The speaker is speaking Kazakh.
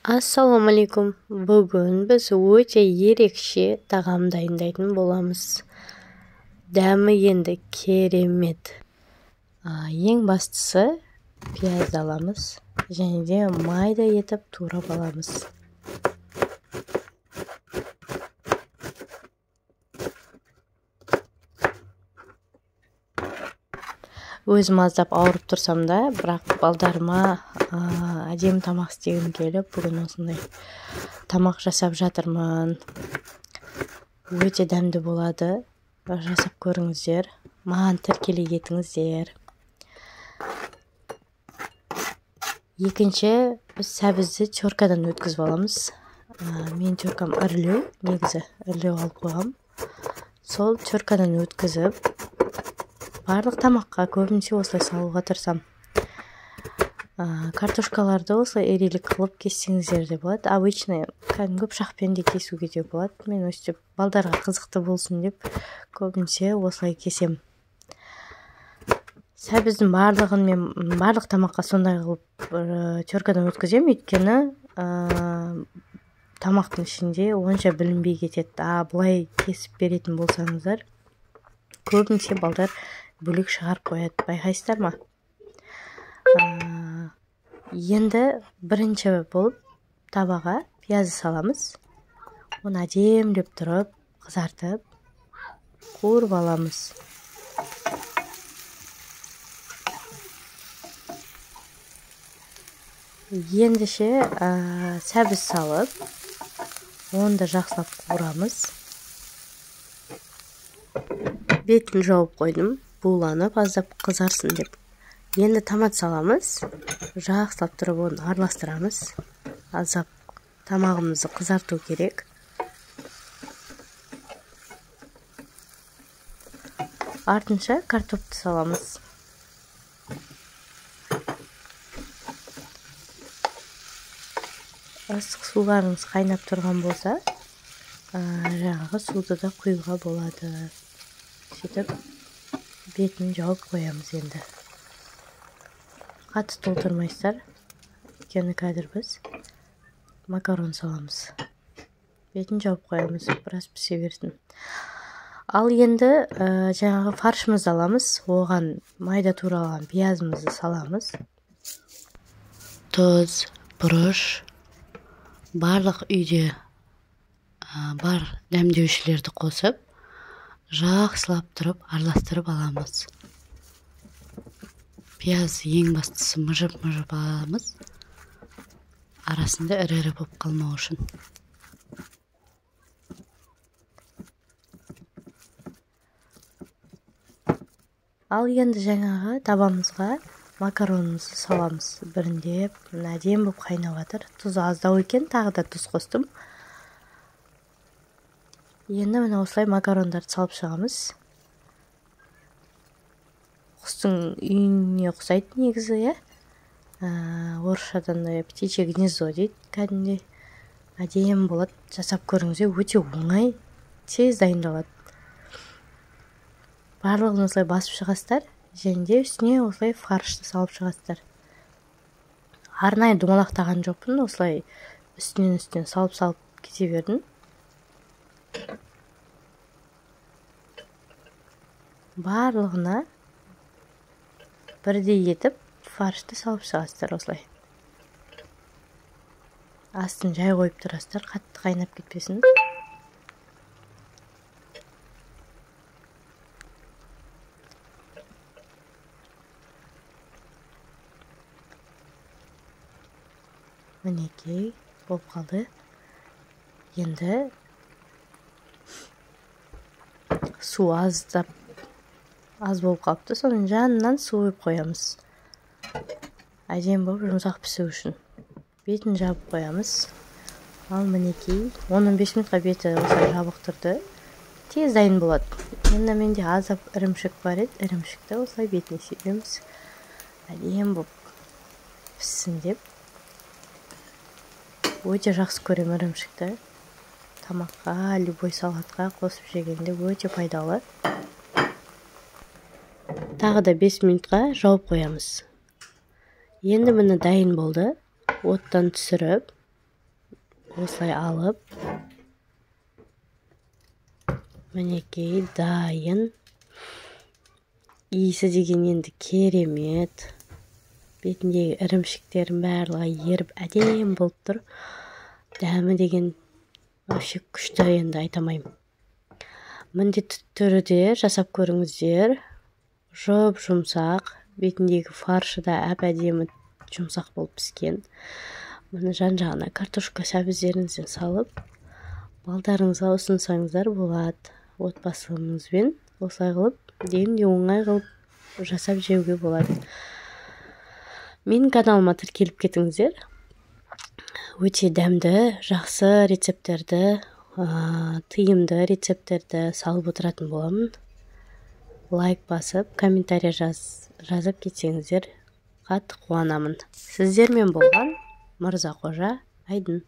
Ассаламу алейкум. Бүгін біз өте ерекше тағам дайындайтын боламыз. Дәмі енді керемет. Ең бастысы пияз аламыз және де майда етіп турап аламыз. Өзім аздап ауырып тұрсам да, бірақ балдарыма әдемі тамақ істегім келіп, бүгін осындай тамақ жасап жатырмын. Өте дәмді болады. Жасап көріңіздер. Маған тіркелей кетіңіздер. Екінші, біз сәбізді теркадан өткізіп аламыз. Мен теркам үрлеу, негізі үрлеу алып қойғам. Сол теркадан өткізіп, барлық тамаққа көбінесе осылай салуға тырысам. Картошкаларды осылай ирелік қылып кессеңіздер де болады. Обычно кәдімгі пышақпен де кесуге де болады. Мен өстіп балдарға қызықты болсын деп көбінесе осылай кесем. Сәбіздің барлығын мен барлық тамаққа сондай қылып теркадан өткізем, өйткені тамақтың ішінде онша білінбей кетеді. Бұлай кесіп беретін болсаңыздар, көбінесе балдар бөлек шығарып қояды, байқайсыздар ма? Енді бірінші болып табаға пиязды саламыз. Оны әдемілеп тұрып, қызартып, қуырып аламыз. Ендіше сәбіз салып, оны да жақсылап қуырамыз. Бетін жауып қойдым, буланып аздап қызарсын деп. Енді томат саламыз. Жақсылап тұрып оны араластырамыз. Аздап тамағымызды қызарту керек. Артынша картопты саламыз. Ыстық суларыңыз қайнап тұрған болса, жаңағы суды да құюға болады. Сөйтіп бетін жауып қоямыз енді. Қатты толтырмайсыздар, өйткені қазір біз макарон саламыз. Бетін жауып қоямыз, біраз пісе берсін. Ал енді жаңағы фаршымызды аламыз, оған майда туралған пиязымызды саламыз. Тұз, бұрыш, барлық үйде бар дәмдеушілерді қосып, жақсылап тұрып, араластырып аламыз. Пияз ең бастысы мұжып-мұжып аламыз. Арасында ірі-ірі болып қалмау үшін. Ал енді жаңағы табамызға макаронымызды саламыз. Бірінде әдемі болып қайнап жатыр. Тұзы аздау екен, тағы да тұз қостым. Енді мына осылай макарондарды салып шығамыз. Құстың үйіне ұқсайды негізі, иә? Орысшадан птичье гнездо дейді, кәдімгідей. Әдемі болады. Жасап көріңіздер, өте оңай, тез дайындалады. Барлығын осылай басып шығасыздар, және де үстіне осылай фаршты салып шығасыздар. Арнайы домалақтаған жоқпын, осылай үстінен салып кете бердім. Барлығына бірдей етіп фаршты салып шығасыздар осылай. Астын жай қойып тұрасыздар, қатты қайнап кетпесін. Мінекей болып қалды. Енді су аз болып қалыпты, соның жанынан су құйып қоямыз. Әдемі болып жұмсақ пісу үшін. Бетін жабып қоямыз. Ал мінекей 15 минутқа беті осылай жабық тұрды. Тез дайын болады. Енді менде аздап ірімшік бар еді. Ірімшікті осылай бетіне себеміз. Әдемі болып піссін деп. Өте жақсы көрем ірімшікті. Тамаққа, любой салатқа қосып жегенде өте пайдалы. Тағы да 5 минутқа жауып қоямыз. Енді міне дайын болды. Оттан түсіріп, осылай алып, мінекей дайын. Иісі деген енді керемет. Бетіндегі ірімшіктерін барлығы еріп әдемі болып тұр. Дәмі деген вообще күшті, енді айтамаймын. Міндетті түрде жасап көріңіздер. Жұмсақ, бетіндегі фаршы да әп-әдемі жұмсақ болып піскен. Мұны жан-жағына картошка сәбіздеріңізден салып, балдарыңызға ұсынсаңыздар болады. Отбасыңызбен осылай қылып, де оңай қылып жасап жеуге болады. Менің каналыма тіркеліп кетіңіздер. Өте дәмді, жақсы рецептерді, тыйымды рецептерді салып отыратын боламын. Лайк басып, комментарий жазып кетсеңіздер, қатты қуанамын. Сіздермен болған Мырзақожа Айдын.